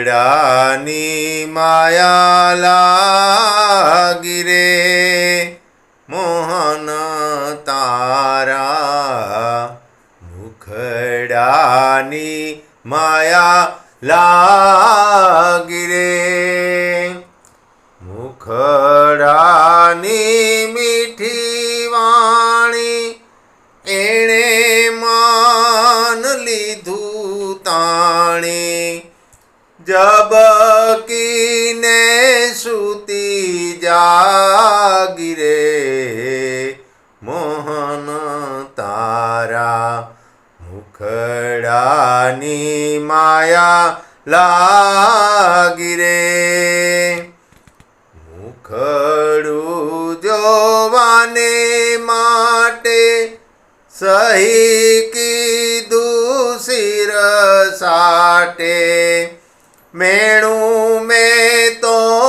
મુખડાની માયા લાગી રે મોહન તારા મુખડાની માયા લાગી રે મુખડાની મીઠી વાણી એણે માન લીધું તાણી જબકીને સૂતી જાગી રે મોહન તારા મુખડાની માયા લાગી રે મુખડું જોવાને માટે સહી કીધું શિર સાટે મેણું